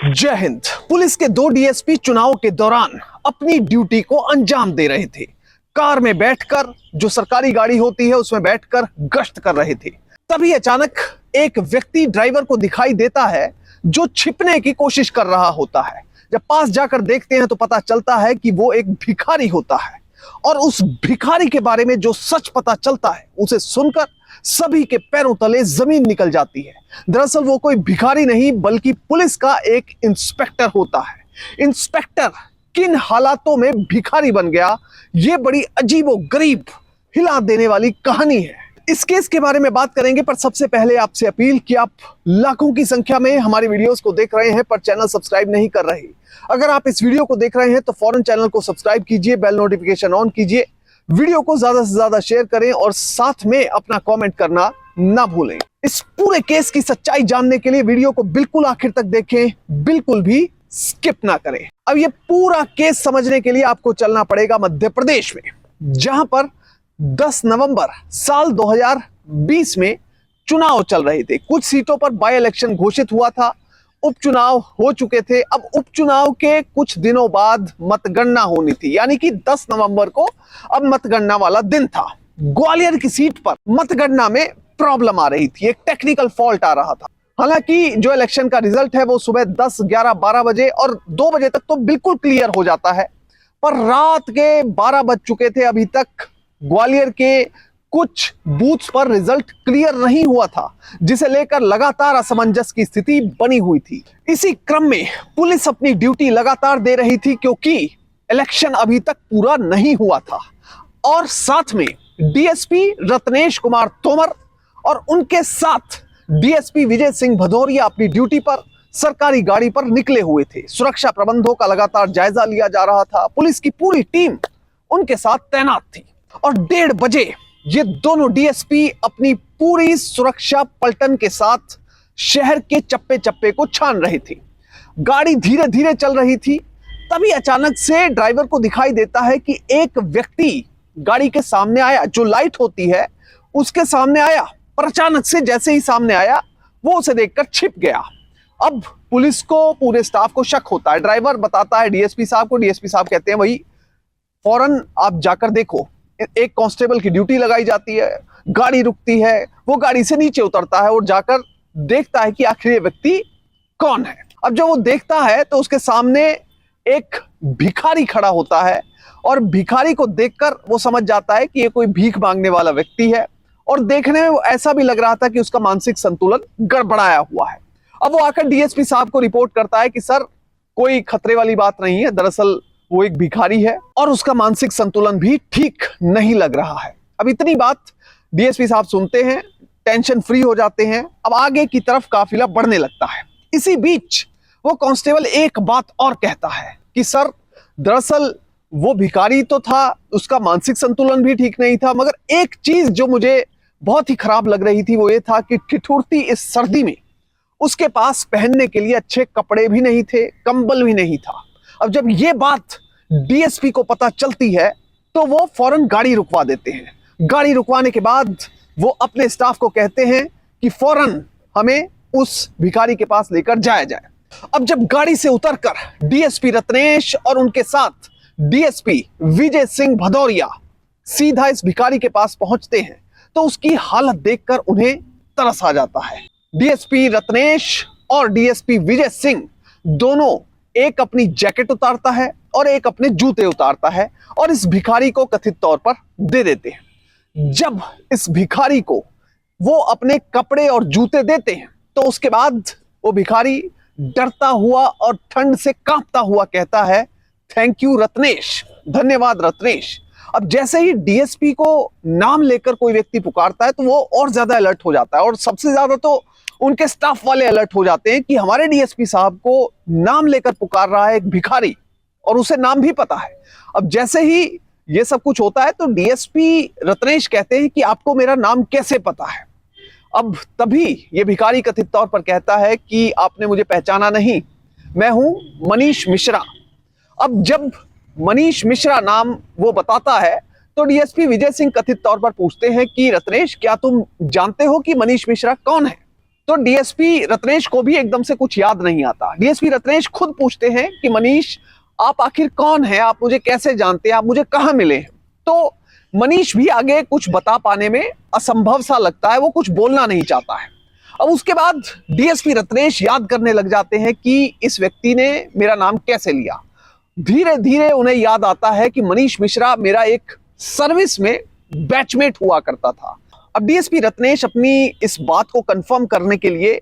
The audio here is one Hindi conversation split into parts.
जय हिंद। पुलिस के दो डीएसपी चुनाव के दौरान अपनी ड्यूटी को अंजाम दे रहे थे। कार में बैठकर, जो सरकारी गाड़ी होती है उसमें बैठकर गश्त कर रहे थे। तभी अचानक एक व्यक्ति ड्राइवर को दिखाई देता है जो छिपने की कोशिश कर रहा होता है। जब पास जाकर देखते हैं तो पता चलता है कि वो एक भिखारी होता है और उस भिखारी के बारे में जो सच पता चलता है उसे सुनकर सभी के पैरों तले जमीन निकल जाती है। दरअसल वो कोई भिखारी नहीं बल्कि पुलिस का एक इंस्पेक्टर होता है। इंस्पेक्टर किन हालातों में भिखारी बन गया, ये बड़ी अजीबोगरीब, हिला देने वाली कहानी है। इस केस के बारे में बात करेंगे, पर सबसे पहले आपसे अपील कि आप लाखों की संख्या में हमारे वीडियोस को देख रहे हैं पर चैनल सब्सक्राइब नहीं कर रहे। अगर आप इस वीडियो को देख रहे हैं तो फौरन चैनल को सब्सक्राइब कीजिए, बेल नोटिफिकेशन ऑन कीजिए, वीडियो को ज्यादा से ज्यादा शेयर करें और साथ में अपना कमेंट करना ना भूलें। इस पूरे केस की सच्चाई जानने के लिए वीडियो को बिल्कुल आखिर तक देखें, बिल्कुल भी स्किप ना करें। अब ये पूरा केस समझने के लिए आपको चलना पड़ेगा मध्य प्रदेश में, जहां पर 10 नवंबर साल 2020 में चुनाव चल रहे थे। कुछ सीटों पर बाय इलेक्शन घोषित हुआ था, उपचुनाव हो चुके थे। अब उपचुनाव के कुछ दिनों बाद मतगणना होनी थी, यानी कि 10 नवंबर को अब मतगणना वाला दिन था। ग्वालियर की सीट पर मतगणना में प्रॉब्लम आ रही थी, एक टेक्निकल फॉल्ट आ रहा था। हालांकि जो इलेक्शन का रिजल्ट है वो सुबह 10, 11, 12 बजे और 2 बजे तक तो बिल्कुल क्लियर हो जाता है, पर रात के 12 बज चुके थे, अभी तक ग्वालियर के कुछ बूथ्स पर रिजल्ट क्लियर नहीं हुआ था, जिसे लेकर लगातार असमंजस की स्थिति बनी हुई थी। इसी क्रम में पुलिस अपनी ड्यूटी लगातार दे रही थी क्योंकि इलेक्शन अभी तक पूरा नहीं हुआ था। और साथ में डीएसपी रत्नेश कुमार तोमर और उनके साथ डीएसपी विजय सिंह भदौरिया अपनी ड्यूटी पर सरकारी गाड़ी पर निकले हुए थे। सुरक्षा प्रबंधों का लगातार जायजा लिया जा रहा था। पुलिस की पूरी टीम उनके साथ तैनात थी और 1:30 बजे ये दोनों डीएसपी अपनी पूरी सुरक्षा पलटन के साथ शहर के चप्पे चप्पे को छान रहे थे। गाड़ी धीरे धीरे चल रही थी। तभी अचानक से ड्राइवर को दिखाई देता है कि एक व्यक्ति गाड़ी के सामने आया, जो लाइट होती है उसके सामने आया, पर अचानक से जैसे ही सामने आया वो उसे देखकर छिप गया। अब पुलिस को, पूरे स्टाफ को शक होता है। ड्राइवर बताता है डीएसपी साहब को, डीएसपी साहब कहते हैं वही फौरन आप जाकर देखो। एक कांस्टेबल की ड्यूटी लगाई जाती है, गाड़ी रुकती है, वो गाड़ी से नीचे उतरता है और जाकर देखता है कि आखिर ये व्यक्ति कौन है। अब जब वो देखता है तो उसके सामने एक भिखारी खड़ा होता है और भिखारी को देखकर वो समझ जाता है कि ये कोई भीख मांगने वाला व्यक्ति है और देखने में वो ऐसा भी लग रहा था कि उसका मानसिक संतुलन गड़बड़ाया हुआ है। अब वो आकर डीएसपी साहब को रिपोर्ट करता है कि सर, कोई खतरे वाली बात नहीं है, दरअसल वो एक भिखारी है और उसका मानसिक संतुलन भी ठीक नहीं लग रहा है। अब इतनी बात डीएसपी साहब सुनते हैं, टेंशन फ्री हो जाते हैं। अब आगे की तरफ काफिला बढ़ने लगता है। इसी बीच वो कांस्टेबल एक बात और कहता है कि सर, दरअसल वो भिखारी तो था, उसका मानसिक संतुलन भी ठीक नहीं था, मगर एक चीज जो मुझे बहुत ही खराब लग रही थी वो ये था कि ठिठुरती इस सर्दी में उसके पास पहनने के लिए अच्छे कपड़े भी नहीं थे, कंबल भी नहीं था। अब जब ये बात डीएसपी को पता चलती है तो वो फौरन गाड़ी रुकवा देते हैं। गाड़ी रुकवाने के बाद वो अपने स्टाफ को कहते हैं कि फौरन हमें उस भिखारी के पास लेकर जाया जाए। अब जब गाड़ी से उतरकर डीएसपी रत्नेश और उनके साथ डीएसपी विजय सिंह भदौरिया सीधा इस भिखारी के पास पहुंचते हैं तो उसकी हालत देखकर उन्हें तरस आ जाता है। डीएसपी रत्नेश और डीएसपी विजय सिंह दोनों, एक अपनी जैकेट उतारता है और एक अपने जूते उतारता है और इस भिखारी को कथित तौर पर दे देते हैं। जब इस भिखारी को वो अपने कपड़े और जूते देते हैं तो उसके बाद वो भिखारी डरता हुआ और ठंड से कांपता हुआ कहता है, थैंक यू रत्नेश, धन्यवाद रत्नेश। अब जैसे ही डीएसपी को नाम लेकर कोई व्यक्ति पुकारता है तो वो और ज्यादा अलर्ट हो जाता है और सबसे ज्यादा तो उनके स्टाफ वाले अलर्ट हो जाते हैं कि हमारे डीएसपी साहब को नाम लेकर पुकार रहा है एक भिखारी और उसे नाम भी पता है। अब जैसे ही ये सब कुछ होता है तो डीएसपी रत्नेश कहते हैं कि आपको मेरा नाम कैसे पता है। अब तभी ये भिखारी कथित तौर पर कहता है कि आपने मुझे पहचाना नहीं, मैं हूं मनीष मिश्रा। अब जब मनीष मिश्रा नाम वो बताता है तो डीएसपी विजय सिंह कथित तौर पर पूछते हैं कि रत्नेश, क्या तुम जानते हो कि मनीष मिश्रा कौन है? तो डीएसपी रत्नेश को भी एकदम से कुछ याद नहीं आता। डीएसपी रत्नेश खुद पूछते हैं कि मनीष, आप आखिर कौन हैं, आप मुझे कैसे जानते हैं, आप मुझे कहां मिले हैं। तो मनीष भी आगे कुछ बता पाने में असंभव सा लगता है, वो कुछ बोलना नहीं चाहता है। अब उसके बाद डीएसपी रत्नेश याद करने लग जाते हैं कि इस व्यक्ति ने मेरा नाम कैसे लिया। धीरे धीरे उन्हें याद आता है कि मनीष मिश्रा मेरा एक सर्विस में बैचमेट हुआ करता था। अब डीएसपी रत्नेश अपनी इस बात को कंफर्म करने के लिए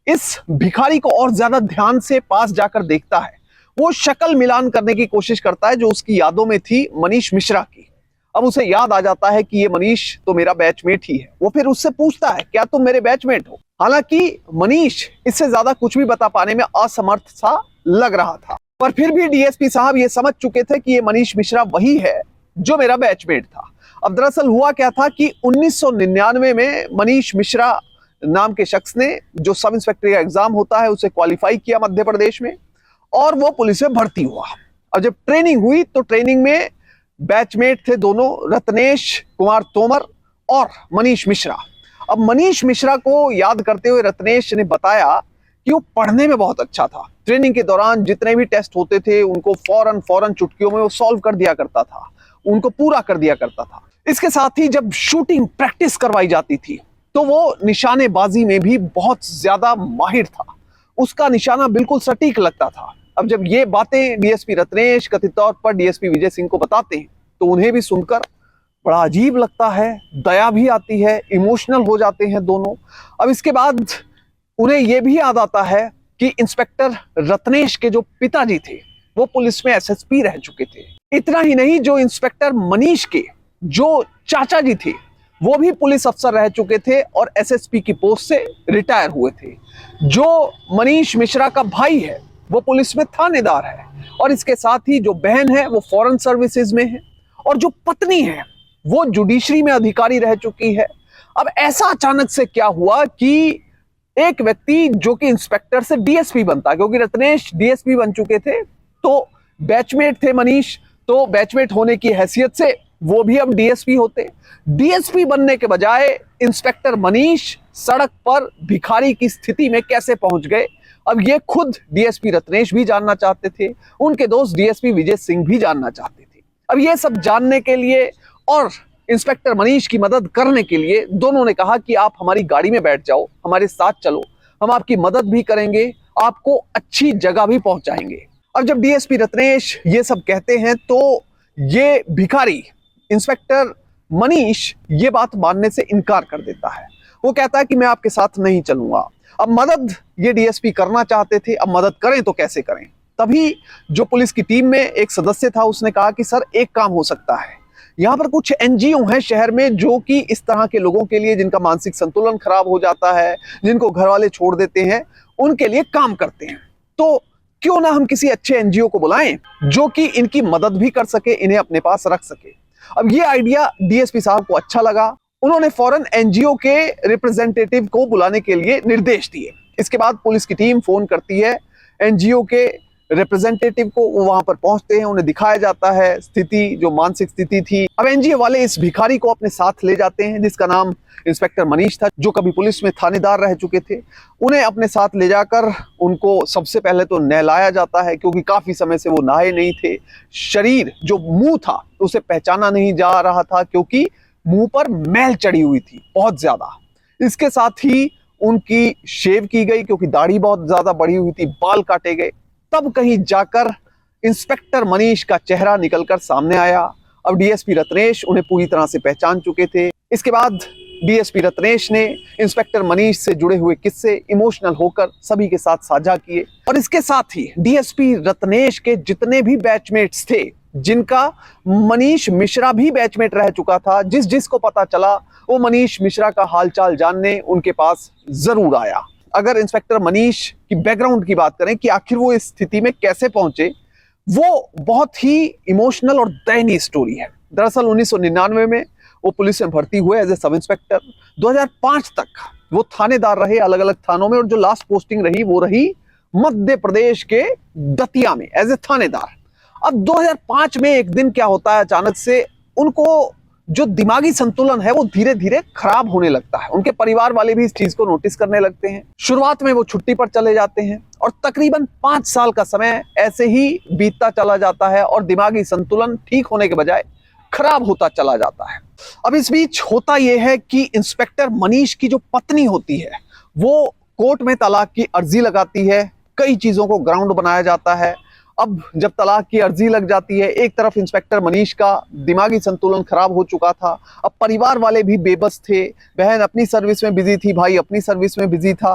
इस भिखारी को और ज्यादा ध्यान से पास जाकर देखता है। वो शक्ल मिलान करने की कोशिश करता है जो उसकी यादों में थी मनीष मिश्रा की। अब उसे याद आ जाता है कि ये मनीष तो मेरा बैचमेट ही है। वो फिर उससे पूछता है, क्या तुम मेरे बैचमेट हो? हालांकि मनीष इससे ज्यादा कुछ भी बता पाने में असमर्थ सा लग रहा था, पर फिर भी डीएसपी साहब ये समझ चुके थे कि ये मनीष मिश्रा वही है जो मेरा बैचमेट था। अब दरअसल हुआ क्या था कि 1999 में मनीष मिश्रा नाम के शख्स ने जो सब इंस्पेक्टर का एग्जाम होता है उसे क्वालिफाई किया मध्य प्रदेश में, और वो पुलिस में भर्ती हुआ। अब जब ट्रेनिंग हुई तो ट्रेनिंग में बैचमेट थे दोनों, रत्नेश कुमार तोमर और मनीष मिश्रा। अब मनीष मिश्रा को याद करते हुए रत्नेश ने बताया कि वो पढ़ने में बहुत अच्छा था। ट्रेनिंग के दौरान जितने भी टेस्ट होते थे उनको फौरन चुटकियों में वो सॉल्व कर दिया करता था, उनको पूरा कर दिया करता था। इसके साथ ही जब शूटिंग प्रैक्टिस करवाई जाती थी तो वो निशानेबाजी में भी बहुत ज्यादा माहिर था। उसका निशाना बिल्कुल सटीक लगता था। अब जब ये बातें डीएसपी रत्नेश कथित तौर पर डीएसपी विजय सिंह को बताते हैं तो उन्हें भी सुनकर बड़ा अजीब लगता है, दया भी आती है, इमोशनल हो जाते हैं दोनों। अब इसके बाद उन्हें यह भी याद आता है कि इंस्पेक्टर रत्नेश के जो पिताजी थे वो पुलिस में एसएसपी रह चुके थे। इतना ही नहीं, जो इंस्पेक्टर मनीष के जो चाचा जी थे वो भी पुलिस अफसर रह चुके थे और एसएसपी की पोस्ट से रिटायर हुए थे। जो मनीष मिश्रा का भाई है वो पुलिस में थानेदार है, और इसके साथ ही जो बहन है वो फॉरेन सर्विसेज में है, और जो पत्नी है वो जुडिशरी में अधिकारी रह चुकी है। अब ऐसा अचानक से क्या हुआ कि एक व्यक्ति जो कि इंस्पेक्टर से डीएसपी बनता, क्योंकि रत्नेश डीएसपी बन चुके थे तो बैचमेट थे मनीष, तो बैचमेट होने की हैसियत से वो भी अब डीएसपी होते। डीएसपी बनने के बजाय इंस्पेक्टर मनीष सड़क पर भिखारी की स्थिति में कैसे पहुंच गए, अब ये खुद डीएसपी रत्नेश भी जानना चाहते थे, उनके दोस्त डीएसपी विजय सिंह भी जानना चाहते थे। अब ये सब जानने के लिए और इंस्पेक्टर मनीष की मदद करने के लिए दोनों ने कहा कि आप हमारी गाड़ी में बैठ जाओ, हमारे साथ चलो, हम आपकी मदद भी करेंगे, आपको अच्छी जगह भी पहुंचाएंगे। और जब डीएसपी रत्नेश ये सब कहते हैं तो ये भिखारी इंस्पेक्टर मनीष ये बात मानने से इनकार कर देता है। वो कहता है कि मैं आपके साथ नहीं चलूंगा। अब मदद ये डीएसपी करना चाहते थे, अब मदद करें तो कैसे करें। तभी जो पुलिस की टीम में एक सदस्य था उसने कहा कि सर एक काम हो सकता है, यहाँ पर कुछ एनजीओ हैं शहर में जो कि इस तरह के लोगों के लिए जिनका मानसिक संतुलन खराब हो जाता है, जिनको घर वाले छोड़ देते हैं, उनके लिए काम करते हैं। तो क्यों ना हम किसी अच्छे एनजीओ को बुलाएं जो कि इनकी मदद भी कर सके, इन्हें अपने पास रख सके। अब ये आइडिया डीएसपी साहब को अच्छा लगा। उन्होंने फौरन एनजीओ के रिप्रेजेंटेटिव को बुलाने के लिए निर्देश दिए। इसके बाद पुलिस की टीम फोन करती है एनजीओ के रिप्रेजेंटेटिव को, वो वहां पर पहुंचते हैं, उन्हें दिखाया जाता है स्थिति, जो मानसिक स्थिति थी। अब एनजीओ वाले इस भिखारी को अपने साथ ले जाते हैं जिसका नाम इंस्पेक्टर मनीष था, जो कभी पुलिस में थानेदार रह चुके थे। उन्हें अपने साथ ले जाकर उनको सबसे पहले तो नहलाया जाता है, क्योंकि काफी समय से वो नहाए नहीं थे। शरीर जो मुंह था उसे पहचाना नहीं जा रहा था क्योंकि मुंह पर मैल चढ़ी हुई थी बहुत ज्यादा। इसके साथ ही उनकी शेव की गई क्योंकि दाढ़ी बहुत ज्यादा बढ़ी हुई थी, बाल काटे गए। तब कहीं जाकर इंस्पेक्टर मनीष का चेहरा निकलकर सामने आया। अब डीएसपी रत्नेश उन्हें पूरी तरह से पहचान चुके थे। इसके बाद डीएसपी रत्नेश ने इंस्पेक्टर मनीष से जुड़े हुए किस्से इमोशनल होकर सभी के साथ साझा किए। और इसके साथ ही डीएसपी रत्नेश के जितने भी बैचमेट्स थे, जिनका मनीष मिश्रा भी बैचमेट रह चुका था, जिसको पता चला वो मनीष मिश्रा का हालचाल जानने उनके पास जरूर आया। अगर इंस्पेक्टर मनीष की बैकग्राउंड की बात करें कि आखिर वो इस स्थिति में कैसे पहुंचे, वो बहुत ही इमोशनल और दयनीय स्टोरी है। दरअसल 1999 में वो पुलिस में भर्ती हुए एज ए सब इंस्पेक्टर। 2005 तक वो थानेदार रहे अलग अलग थानों में, और जो लास्ट पोस्टिंग रही वो रही मध्य प्रदेश के दतिया में एज ए थानेदार। अब 2005 में एक दिन क्या होता है, अचानक से उनको जो दिमागी संतुलन है वो धीरे धीरे खराब होने लगता है। उनके परिवार वाले भी इस चीज को नोटिस करने लगते हैं। शुरुआत में वो छुट्टी पर चले जाते हैं और तकरीबन 5 साल का समय ऐसे ही बीतता चला जाता है और दिमागी संतुलन ठीक होने के बजाय खराब होता चला जाता है। अब इस बीच होता यह है कि इंस्पेक्टर मनीष की जो पत्नी होती है वो कोर्ट में तलाक की अर्जी लगाती है। कई चीजों को ग्राउंड बनाया जाता है। अब जब तलाक की अर्जी लग जाती है, एक तरफ इंस्पेक्टर मनीष का दिमागी संतुलन खराब हो चुका था, अब परिवार वाले भी बेबस थे। बहन अपनी सर्विस में बिजी थी, भाई अपनी सर्विस में बिजी था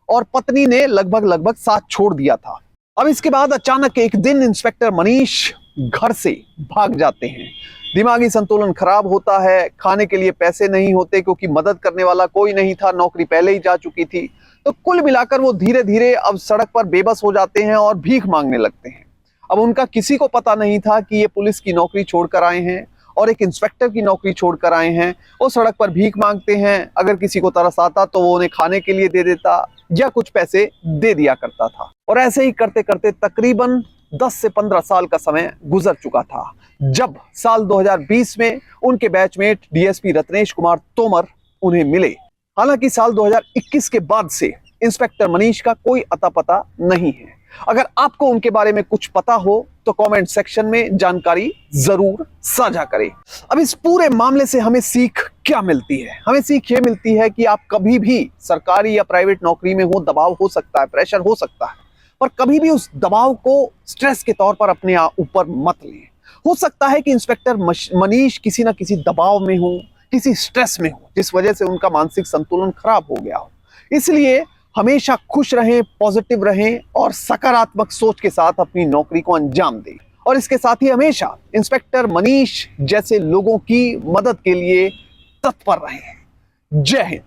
और पत्नी ने लगभग साथ छोड़ दिया था। अब इसके बाद अचानक एक दिन इंस्पेक्टर मनीष घर से भाग जाते हैं। दिमागी संतुलन खराब होता है, खाने के लिए पैसे नहीं होते क्योंकि मदद करने वाला कोई नहीं था, नौकरी पहले ही जा चुकी थी। तो कुल मिलाकर वो धीरे धीरे अब सड़क पर बेबस हो जाते हैं और भीख मांगने लगते हैं। अब उनका किसी को पता नहीं था कि ये पुलिस की नौकरी छोड़कर आए हैं और एक इंस्पेक्टर की नौकरी छोड़कर आए हैं। वो सड़क पर भीख मांगते हैं। अगर किसी को तरस आता तो वो उन्हें खाने के लिए दे देता या कुछ पैसे दे दिया करता था। और ऐसे ही करते करते तकरीबन 10 से 15 साल का समय गुजर चुका था, जब साल 2020 में उनके बैचमेट डीएसपी रत्नेश कुमार तोमर उन्हें मिले। हालांकि साल 2021 के बाद से इंस्पेक्टर मनीष का कोई अता पता नहीं है। अगर आपको उनके बारे में कुछ पता हो तो कमेंट सेक्शन में जानकारी जरूर साझा करें। अब इस पूरे मामले से हमें सीख क्या मिलती है? हमें सीख ये मिलती है कि आप कभी भी सरकारी या प्राइवेट नौकरी में हो, दबाव हो सकता है, प्रेशर हो सकता है, पर कभी भी उस दबाव को स्ट्रेस के तौर पर अपने ऊपर मत लें। हो सकता है कि इंस्पेक्टर मनीष किसी ना किसी दबाव में हो, किसी स्ट्रेस में हो, जिस वजह से उनका मानसिक संतुलन खराब हो गया हो। इसलिए हमेशा खुश रहें, पॉजिटिव रहें और सकारात्मक सोच के साथ अपनी नौकरी को अंजाम दें। और इसके साथ ही हमेशा इंस्पेक्टर मनीष जैसे लोगों की मदद के लिए तत्पर रहें। जय हिंद।